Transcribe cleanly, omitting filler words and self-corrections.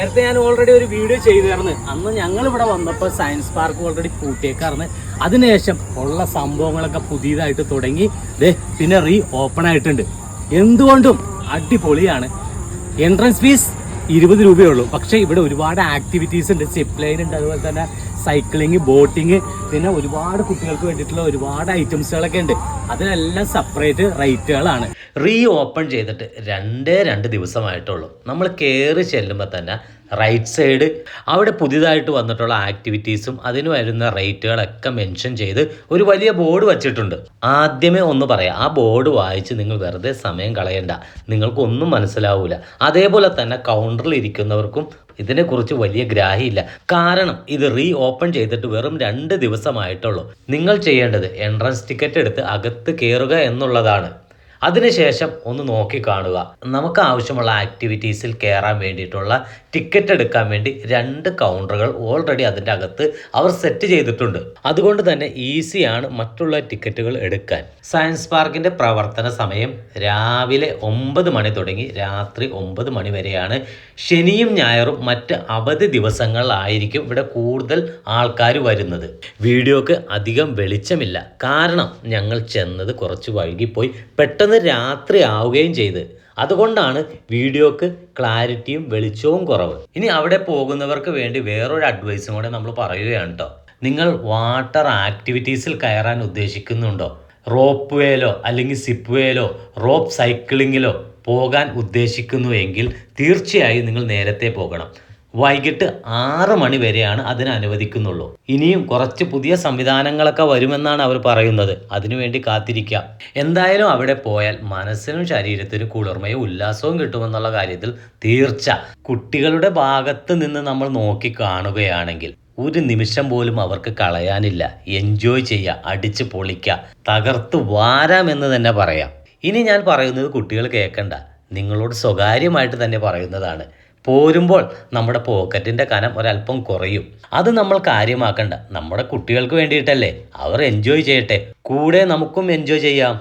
നേരത്തെ ഞാൻ ഓൾറെഡി ഒരു വീഡിയോ ചെയ്തിരുന്നു. അന്ന് ഞങ്ങൾ ഇവിടെ വന്നപ്പോൾ സയൻസ് പാർക്ക് ഓൾറെഡി പൂട്ടിയേക്കാർന്ന്. അതിനുശേഷം ഉള്ള സംഭവങ്ങളൊക്കെ പുതിയതായിട്ട് തുടങ്ങി പിന്നെ ഓപ്പൺ ആയിട്ടുണ്ട്. എന്തുകൊണ്ടും അടിപൊളിയാണ്. എൻട്രൻസ് ഫീസ് 20 രൂപയേ ഉള്ളൂ. പക്ഷേ ഇവിടെ ഒരുപാട് ആക്ടിവിറ്റീസ് ഉണ്ട്. സിപ്പ് ലൈൻ ഉണ്ട്, അതുപോലെ തന്നെ സൈക്ലിങ്, ബോട്ടിങ്, പിന്നെ ഒരുപാട് കുട്ടികൾക്ക് വേണ്ടിയിട്ടുള്ള ഒരുപാട് ഐറ്റംസുകളൊക്കെ ഉണ്ട്. അതിനെല്ലാം സെപ്പറേറ്റ് റേറ്റുകളാണ്. ഓപ്പൺ ചെയ്തിട്ട് 2 ദിവസമായിട്ടുള്ളൂ. നമ്മൾ കയറി ചെല്ലുമ്പോൾ തന്നെ റൈറ്റ് സൈഡ് അവിടെ പുതിയതായിട്ട് വന്നിട്ടുള്ള ആക്ടിവിറ്റീസും അതിന് വരുന്ന റേറ്റുകളൊക്കെ മെൻഷൻ ചെയ്ത് ഒരു വലിയ ബോർഡ് വച്ചിട്ടുണ്ട്. ആദ്യമേ ഒന്ന് പറയാം, ആ ബോർഡ് വായിച്ച് നിങ്ങൾ വെറുതെ സമയം കളയണ്ട, നിങ്ങൾക്കൊന്നും മനസ്സിലാവൂല. അതേപോലെ തന്നെ കൗണ്ടറിൽ ഇരിക്കുന്നവർക്കും ഇതിനെക്കുറിച്ച് വലിയ ഗ്രാഹ്യമില്ല. കാരണം ഇത് ഓപ്പൺ ചെയ്തിട്ട് വെറും 2 ദിവസമായിട്ടുള്ളൂ. നിങ്ങൾ ചെയ്യേണ്ടത് എൻട്രൻസ് ടിക്കറ്റ് എടുത്ത് അകത്ത് കയറുക എന്നുള്ളതാണ്. അതിനുശേഷം ഒന്ന് നോക്കി കാണുക. നമുക്ക് ആവശ്യമുള്ള ആക്ടിവിറ്റീസിൽ കയറാൻ വേണ്ടിയിട്ടുള്ള ടിക്കറ്റ് എടുക്കാൻ വേണ്ടി 2 കൗണ്ടറുകൾ ഓൾറെഡി അതിൻ്റെ അകത്ത് അവർ സെറ്റ് ചെയ്തിട്ടുണ്ട്. അതുകൊണ്ട് തന്നെ ഈസിയാണ് മറ്റുള്ള ടിക്കറ്റുകൾ എടുക്കാൻ. സയൻസ് പാർക്കിൻ്റെ പ്രവർത്തന സമയം രാവിലെ 9 മണി തുടങ്ങി രാത്രി 9 മണി വരെയാണ്. ശനിയും ഞായറും മറ്റ് അവധി ദിവസങ്ങളിലായിരിക്കും ഇവിടെ കൂടുതൽ ആൾക്കാർ വരുന്നത്. വീഡിയോക്ക് അധികം വെളിച്ചമില്ല, കാരണം ഞങ്ങൾ ചെന്നത് കുറച്ച് വൈകിപ്പോയി, പെട്ടെന്ന് രാത്രി ആവുകയും ചെയ്ത്. അതുകൊണ്ടാണ് വീഡിയോക്ക് ക്ലാരിറ്റിയും വെളിച്ചവും കുറവ്. ഇനി അവിടെ പോകുന്നവർക്ക് വേണ്ടി വേറൊരു അഡ്വൈസും കൂടെ നമ്മൾ പറയുകയാണ് കേട്ടോ. നിങ്ങൾ വാട്ടർ ആക്ടിവിറ്റീസിൽ കയറാൻ ഉദ്ദേശിക്കുന്നുണ്ടോ? റോപ്പ് വേയിലോ അല്ലെങ്കിൽ സിപ്പ് വേയിലോ റോപ്പ് സൈക്ലിങ്ങിലോ പോകാൻ ഉദ്ദേശിക്കുന്നുവെങ്കിൽ തീർച്ചയായും നിങ്ങൾ നേരത്തെ പോകണം. വൈകിട്ട് 6 മണി വരെയാണ് അതിന് അനുവദിക്കുന്നുള്ളൂ. ഇനിയും കുറച്ച് പുതിയ സംവിധാനങ്ങളൊക്കെ വരുമെന്നാണ് അവർ പറയുന്നത്. അതിനുവേണ്ടി കാത്തിരിക്കാം. എന്തായാലും അവിടെ പോയാൽ മനസ്സിനും ശരീരത്തിനും കുളിർമയും ഉല്ലാസവും കിട്ടുമെന്നുള്ള കാര്യത്തിൽ തീർച്ച. കുട്ടികളുടെ ഭാഗത്ത് നിന്ന് നമ്മൾ നോക്കി കാണുകയാണെങ്കിൽ ഒരു നിമിഷം പോലും അവർക്ക് കളയാനില്ല. എൻജോയ് ചെയ്യുക, അടിച്ച് പൊളിക്കുക, തകർത്ത് വാരാമെന്ന് തന്നെ പറയാം. ഇനി ഞാൻ പറയുന്നത് കുട്ടികൾ കേൾക്കണ്ട, നിങ്ങളോട് സ്വകാര്യമായിട്ട് തന്നെ പറയുന്നതാണ്. പോരുമ്പോൾ നമ്മുടെ പോക്കറ്റിൻ്റെ കനം ഒരല്പം കുറയും. അത് നമ്മൾ കാര്യമാക്കണ്ട. നമ്മുടെ കുട്ടികൾക്ക് വേണ്ടിയിട്ടല്ലേ, അവർ എൻജോയ് ചെയ്യട്ടെ, കൂടെ നമുക്കും എൻജോയ് ചെയ്യാം.